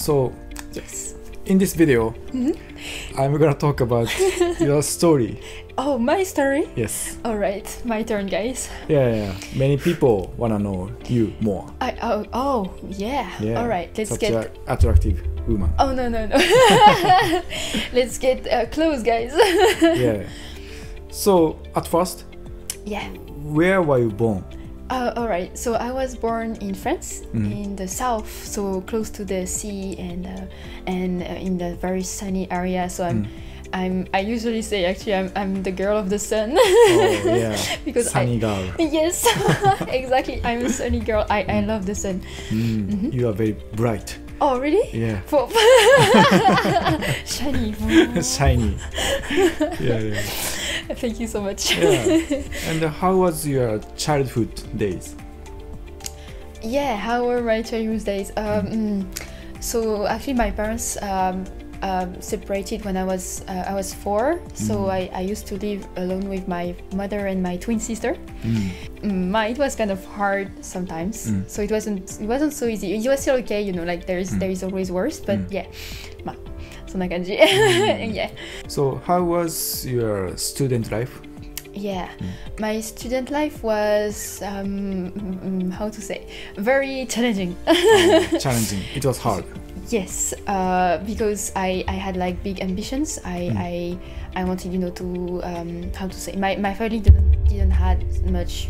So, Yes. in this video, I'm gonna talk about your story. Oh, my story? Yes. All right, my turn, guys. Yeah. Many people wanna know you more. Yeah. All right, let's Such get. an attractive woman. Oh no. Let's get close, guys. Yeah. So, at first, Yeah. where were you born? All right. So I was born in France, in the south, so close to the sea and in the very sunny area. So I usually say actually I'm the girl of the sun. Oh yeah. Because Sunny girl. Yes, exactly. I'm a sunny girl. I love the sun. You are very bright. Oh really? Yeah. Shiny. Shiny. Yeah. Thank you so much. Yeah. And how was your childhood days? Yeah, how were my childhood days? So actually my parents separated when I was 4, so I used to live alone with my mother and my twin sister. It was kind of hard sometimes, so it wasn't so easy. It was still okay, you know, like there is always worse, but yeah, そんな感じ. Yeah. So how was your student life? Yeah, my student life was how to say, very challenging. Challenging. It was hard. Yes, because I had like big ambitions. I wanted, you know, to how to say, my family didn't had much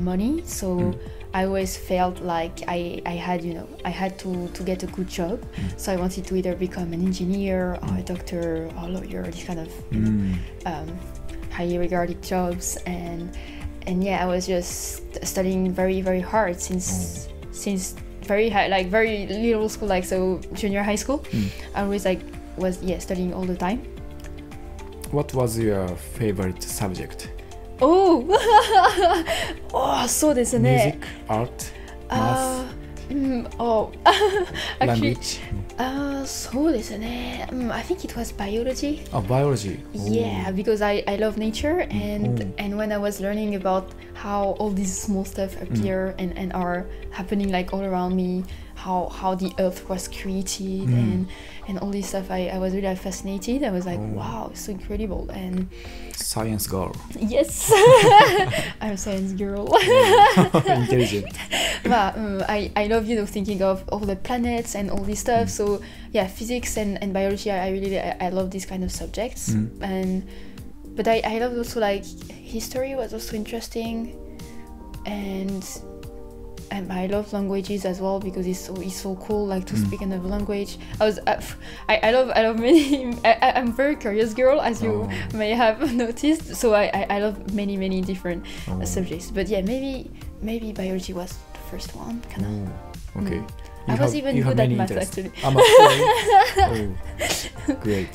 money, so I always felt like I had to get a good job. So I wanted to either become an engineer or a doctor or a lawyer, this kind of highly regarded jobs, and yeah, I was just studying very, very hard since very high, like very little school, like so junior high school. I always was studying all the time. What was your favorite subject? そうですね。 Music, art, math, actually, language? そうですね。I think it was biology. Oh, biology. Yeah, because I love nature, and when I was learning about how all these small stuff appear and are happening like all around me, how the earth was created and all this stuff, I was really fascinated. I was like, wow, it's so incredible. And Science girl. yes, I'm a science girl. Intelligent. But I love, you know, thinking of all the planets and all this stuff. So yeah, physics and biology, I really love these kind of subjects. But I love also like history was also interesting, and I love languages as well because it's so cool, like to speak another language. I love many. I'm a very curious girl, as you may have noticed. So I love many different subjects. But yeah, maybe biology was the first one, kind of. Okay. I was even good at math actually. Great.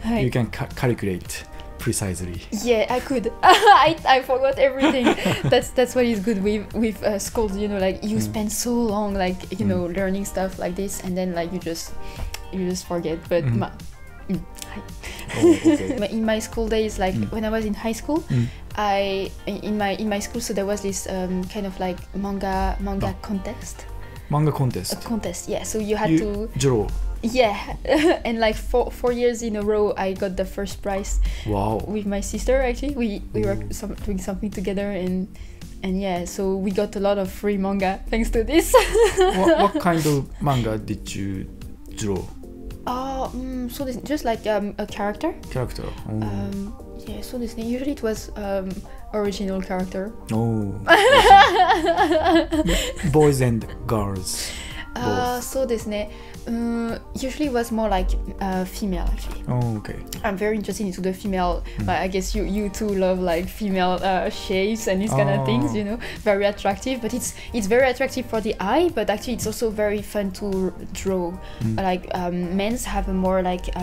You can calculate precisely. Yeah, I could. I forgot everything. That's what is good with schools, you know, like you spend so long, like, you know, learning stuff like this, and then like you just forget. But Okay. in my school days, like when I was in high school, in my school, so there was this kind of like manga contest. Manga contest. A contest, yeah. So you had to draw. Yeah, and like 4 years in a row, I got the first prize. Wow. With my sister, actually, we were doing something together, and yeah, so we got a lot of free manga thanks to this. What kind of manga did you draw? So this, just like a character. Character. Yeah, so this usually it was original character. Boys and girls. So this usually was more like female actually. Okay. I'm very interested into the female. I guess you too love like female shapes and these kind of things, you know, very attractive. But it's very attractive for the eye, but actually it's also very fun to draw. Like men's have a more like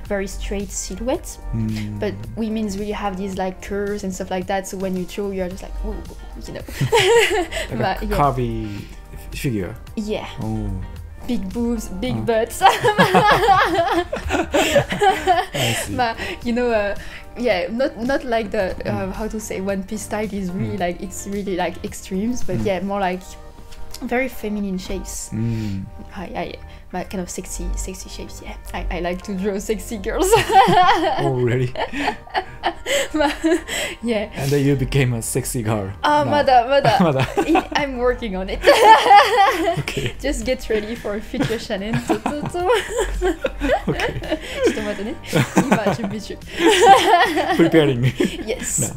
very straight silhouette, but women's really have these like curves and stuff like that. So when you draw, you're just like, oh, you know, like a curvy figure. Yeah. Big boobs, big butts. But you know, yeah, not like the how to say One Piece style is really like, it's really like extremes, but yeah, more like very feminine shapes. My kind of sexy shapes. Yeah, I like to draw sexy girls. Oh, really? Yeah. And then you became a sexy girl. Mada. I'm working on it. Okay. Just get ready for future Shannen. Okay. ちょっと待ってね。今準備中。Preparing. Yes.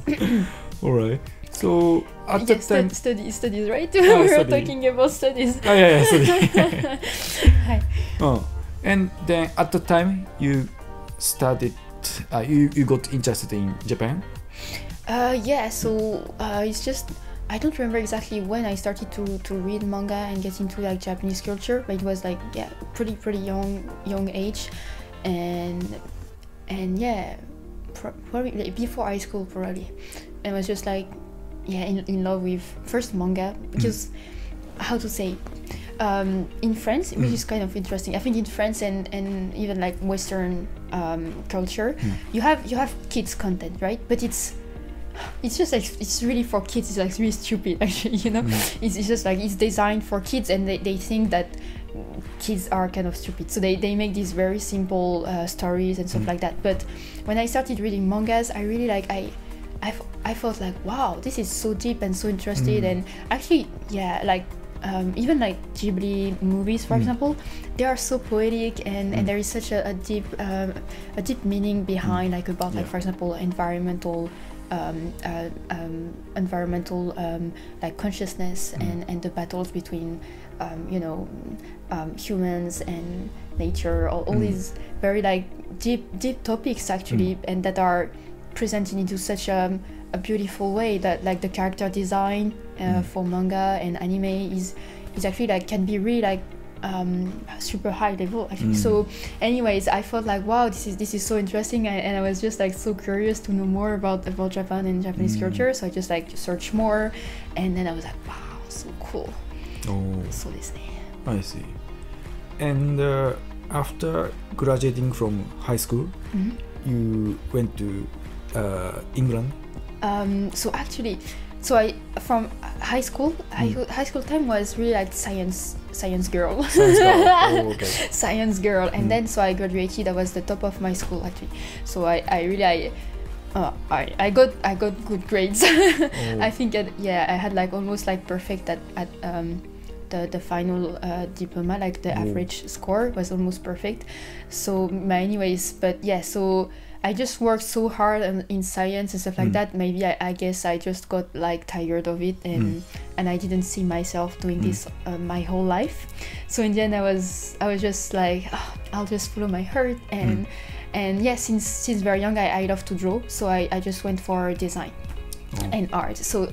All right. So at the Yes, time, studies, right? We were study. talking about studies. yeah, study. はい。And then at the time you started, you got interested in Japan. Yeah. So it's just I don't remember exactly when I started to read manga and get into like Japanese culture, but it was like pretty young age, and yeah, probably like before high school probably, and I was just like in love with first manga because how to say. In France, which is kind of interesting. I think in France and even like Western culture, you have kids content, right? But it's just like it's really for kids. It's like really stupid, actually. You know, it's just like it's designed for kids, and they think that kids are kind of stupid. So they make these very simple stories and stuff like that. But when I started reading mangas, I really like I felt like wow, this is so deep and so interested, and actually like. Even like Ghibli movies, for example, they are so poetic, and there is such a deep meaning behind, like about like for example environmental like consciousness and the battles between humans and nature, all these very like deep topics actually, and that are presented into such a beautiful way that like the character design for manga and anime is actually like can be really like super high level actually. So anyways, I felt like wow, this is so interesting, and I was just like so curious to know more about Japan and Japanese culture, so I just like searched more, and then I was like wow, so cool. So this thing. I see. And after graduating from high school, you went to England. So I from high school time was really like science girl. Science girl, and then so I graduated. I was the top of my school actually. So I got good grades. I think I had like almost like perfect at the final diploma, like the average score was almost perfect. So anyways, but yeah, so I just worked so hard in science and stuff like that. Maybe I guess I just got like tired of it, and I didn't see myself doing this my whole life. So in the end, I was just like, I'll just follow my heart, and yeah, since very young, I love to draw. So I just went for design and art. So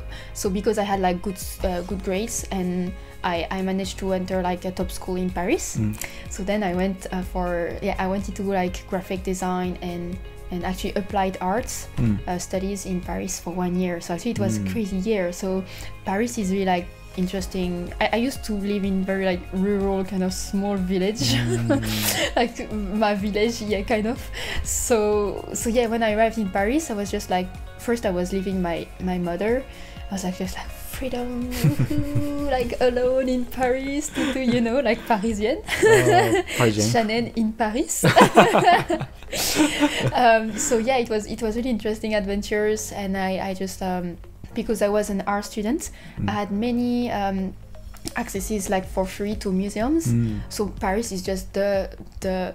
because I had like good grades, and I managed to enter like a top school in Paris. So then I went I wanted to do like graphic design and actually applied arts studies in Paris for 1 year. So actually it was a crazy year. So Paris is really like interesting. I used to live in very like rural kind of small village, like my village, kind of. So yeah, when I arrived in Paris, I was just like, first I was leaving my mother. I was like just like freedom, like alone in Paris, to like Parisienne. Shannen in Paris. So yeah, it was really interesting adventures, and I just because I was an art student, I had many accesses like for free to museums. So Paris is just the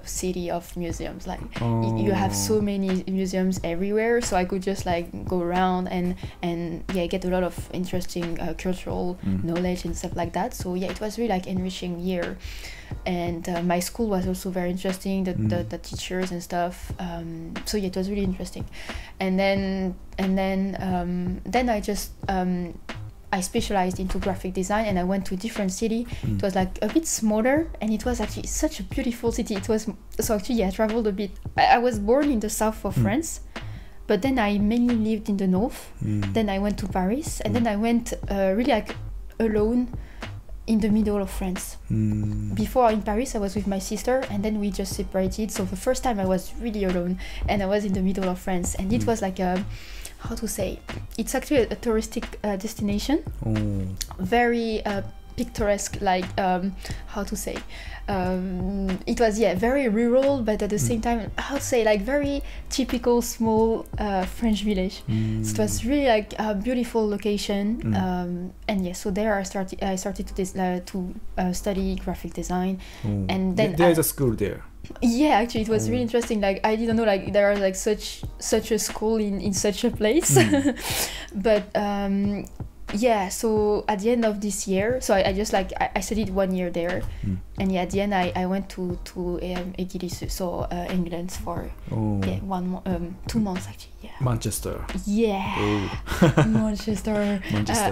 city of museums. Like you have so many museums everywhere. So I could just like go around and get a lot of interesting cultural knowledge and stuff like that. So yeah, it was really like enriching year. And my school was also very interesting. The teachers and stuff. So yeah, it was really interesting. And then I just I specialized into graphic design, and I went to a different city. It was like a bit smaller, and it was actually such a beautiful city. It was so actually I traveled a bit. I was born in the south of France, but then I mainly lived in the north. Then I went to Paris, and then I went really like alone in the middle of France. Before in Paris I was with my sister, and then we just separated. So the first time I was really alone, and I was in the middle of France, and it was like a, how to say, it's actually a touristic destination. Very picturesque, like how to say, it was very rural, but at the same time, how to say, like very typical small French village. So it was really like a beautiful location, and yeah, so there I started to study graphic design, and then there's a school there. Yeah, actually, it was really interesting. Like I didn't know like there are like such a school in such a place, but yeah. So at the end of this year, so I just like I studied 1 year there, and yeah, at the end I went to Église, so England for 2 months actually. Yeah. Manchester. Yeah. Manchester.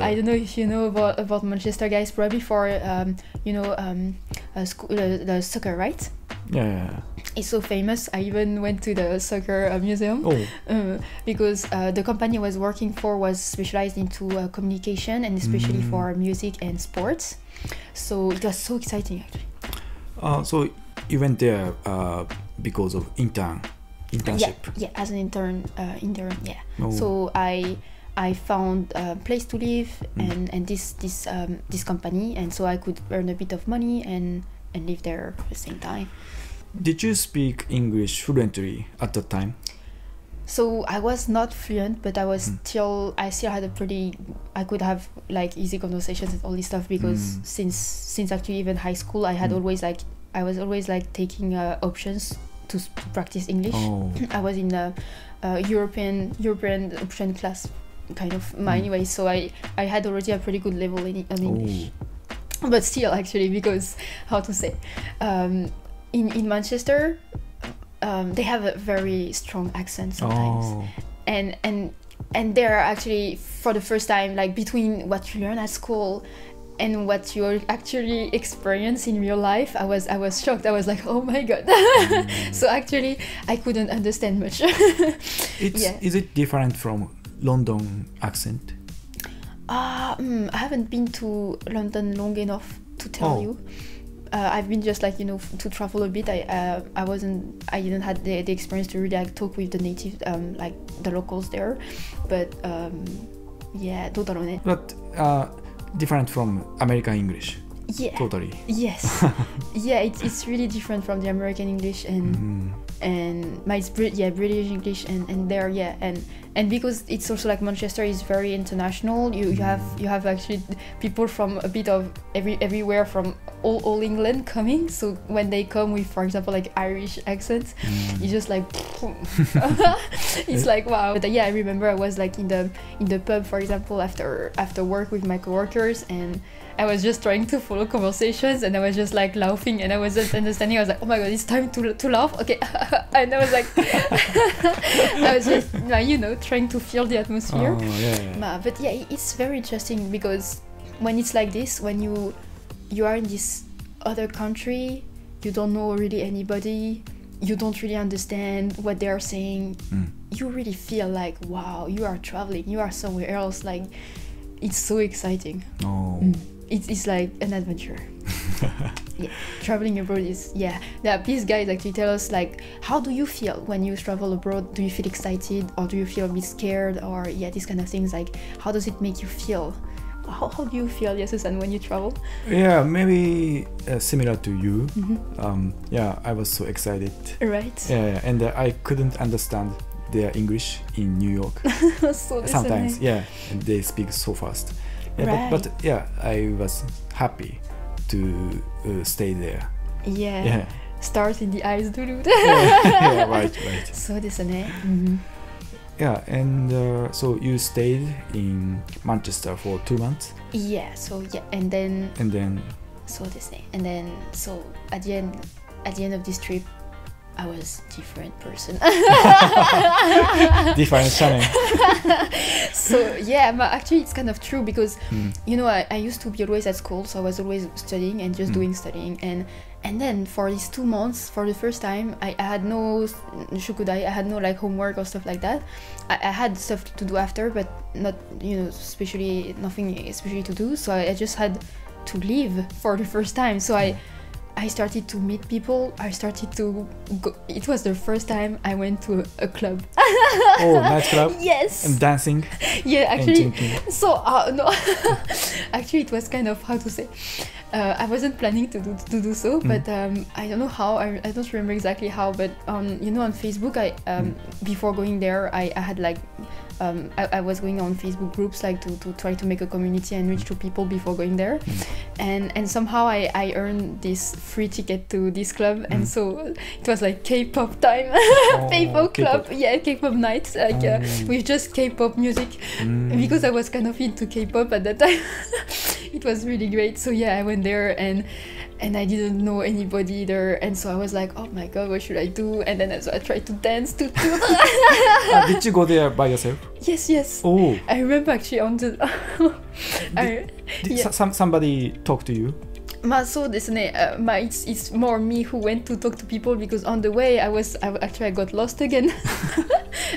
I don't know if you know about Manchester, guys. Probably for the soccer, right? Yeah. It's so famous. I even went to the soccer museum because the company I was working for was specialized into communication and especially for music and sports. So it was so exciting actually. So you went there because of internship. Yeah, as an intern. Yeah. So I found a place to live and this company, and so I could earn a bit of money and live there at the same time. Did you speak English fluently at that time? So I was not fluent, but I still had I could have like easy conversations and all this stuff because since actually even high school I was always like taking options to practice English. I was in a European option class kind of anyway, so I had already a pretty good level in English. But still actually, because how to say, in Manchester they have a very strong accent sometimes, and they're actually for the first time like between what you learn at school and what you actually experience in real life. I was shocked. I was like, oh my god. So actually I couldn't understand much. Is it different from London accent? I haven't been to London long enough to tell you. I've been just like to travel a bit. I didn't have the experience to really like talk with the native like the locals there, but totally. But different from American English. Yeah. Totally. Yes. Yeah, it's really different from the American English and British English and there and because it's also like Manchester is very international. You have actually people from a bit of everywhere from all England coming. So when they come with, for example, like Irish accents, you just like it's like wow. But I remember I was like in the pub, for example, after work with my coworkers, and I was just trying to follow conversations, and I was just like laughing, and I wasn't understanding. I was like, oh my god, it's time to laugh. Okay, and I was like, I was just trying to feel the atmosphere. But yeah, it's very interesting because when it's like this, when you are in this other country, you don't know really anybody, you don't really understand what they are saying. You really feel like wow, you are traveling, you are somewhere else. Like it's so exciting. It's like an adventure. Yeah, traveling abroad is these guys actually tell us like, how do you feel when you travel abroad? Do you feel excited or do you feel a bit scared or these kind of things? Like how does it make you feel? How do you feel, Susan, when you travel? Yeah, maybe similar to you. I was so excited. Right. Yeah, and I couldn't understand their English in New York. Sometimes, and they speak so fast. Yeah, but I was happy to stay there. Yeah. Stars in the eyes, dude. Right. So this Yeah, and so you stayed in Manchester for 2 months. Yeah. So and then. So this and then so at the end of this trip, I was a different person. Different Shannen. So but actually it's kind of true because I used to be always at school, so I was always studying and just doing studying, and then for these 2 months, for the first time, I had no shukudai, I had no like homework or stuff like that. I had stuff to do after, but not nothing especially to do. So I just had to leave for the first time. So I I started to meet people. I started to go. It was the first time I went to a club. Oh, nightclub. Yes. And dancing. Yeah, actually. And drinking. So no, actually, it was kind of, how to say. I wasn't planning to do so, but I don't know how. I don't remember exactly how. But on Facebook, before going there, I had like. I was going on Facebook groups like to try to make a community and reach to people before going there, and somehow I earned this free ticket to this club, and so it was like K-pop time. K-pop club, K-pop nights, like with just K-pop music, because I was kind of into K-pop at that time. It was really great. So I went there and I didn't know anybody there, and so I was like, oh my god, what should I do? And then so I tried to dance to Did you go there by yourself? Yes. Oh, I remember actually on the somebody talked to you? So it's more me who went to talk to people, because on the way I got lost again.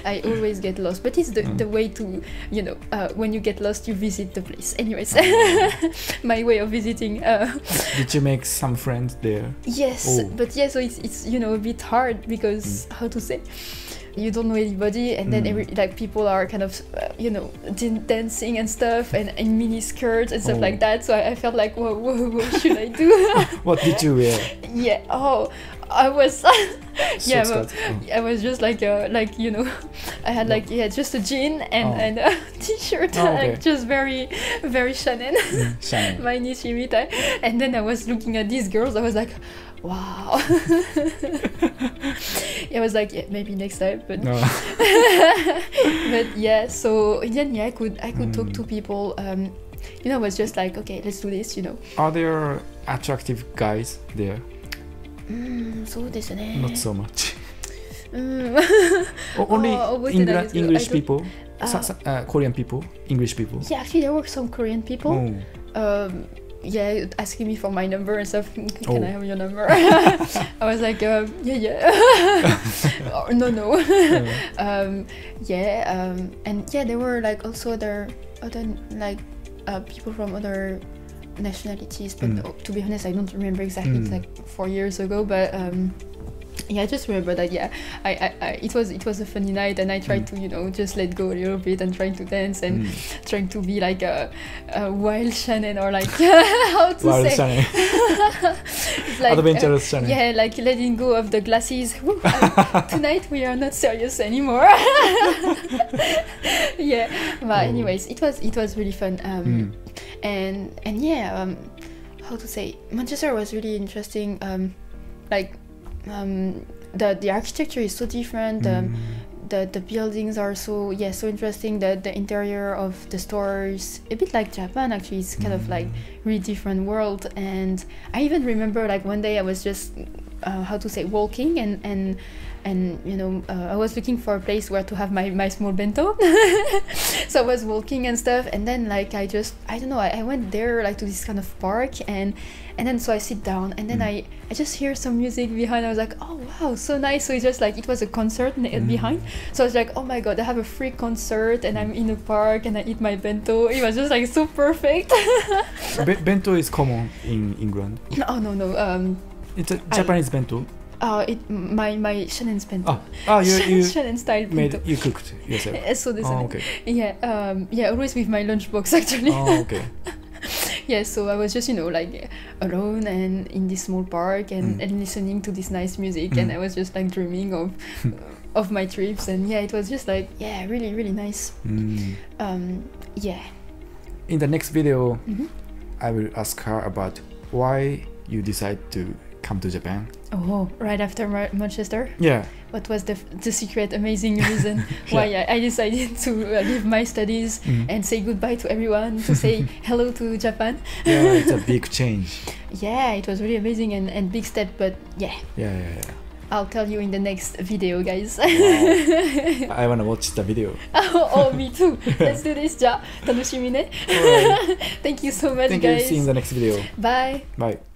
I always get lost, but it's the way to, when you get lost, you visit the place. Anyways, my way of visiting. Did you make some friends there? Yes, but so it's a bit hard, because how to say, you don't know anybody, and then people are kind of dancing and stuff, and in mini skirts and stuff like that. So I felt like, whoa, what should I do? What did you wear? I was Skirt. I was just like I had just a jean and a t-shirt, like just very very Shannen. My Nishimita. And then I was looking at these girls. I was like, wow. I was like, maybe next time, but no. But so then I could talk to people. I was just like, okay, let's do this. Are there attractive guys there? Not so much. Only English people, Korean people, English people. Yeah, actually there were some Korean people. Asking me for my number and stuff. Can I have your number? I was like, no. And there were like also other like people from other nationalities, but to be honest, I don't remember exactly. It's like 4 years ago, but I just remember that it was a funny night, and I tried to just let go a little bit and trying to dance and trying to be like a wild Shannen, or like how to wild say Shannen. It's like, adventurous Shannen. Yeah, like letting go of the glasses. Tonight we are not serious anymore. But anyways, it was really fun. How to say, Manchester was really interesting. The architecture is so different. The buildings are so interesting. The interior of the stores, a bit like Japan actually. It's kind of like really different world. And I even remember like one day I was just walking and I was looking for a place where to have my small bento. So I was walking and stuff, and then like I went there like to this kind of park, and then so I sit down, and then I just hear some music behind. I was like, oh wow, so nice. So it's just like it was a concert behind. So I was like, oh my god, I have a free concert and I'm in a park and I eat my bento. It was just like so perfect. Bento is common in England. No. It's a Japanese bento. My Shannen's bento. You Shannen style bento. You cooked yourself. So this okay. Always with my lunchbox actually. Okay. So I was just like alone and in this small park and listening to this nice music, and I was just like dreaming of my trips, and it was just like really really nice. In the next video, I will ask her about why you decide to come to Japan. Right after Manchester? Yeah. What was the secret amazing reason why I decided to leave my studies and say goodbye to everyone, to say hello to Japan? Yeah, it's a big change. Yeah, it was really amazing and big step, but yeah. I'll tell you in the next video, guys. Wow. I wanna watch the video. Me too. Let's do this. じゃあ楽しみね. Thank you so much, guys. Thank you. See you in the next video. Bye. Bye.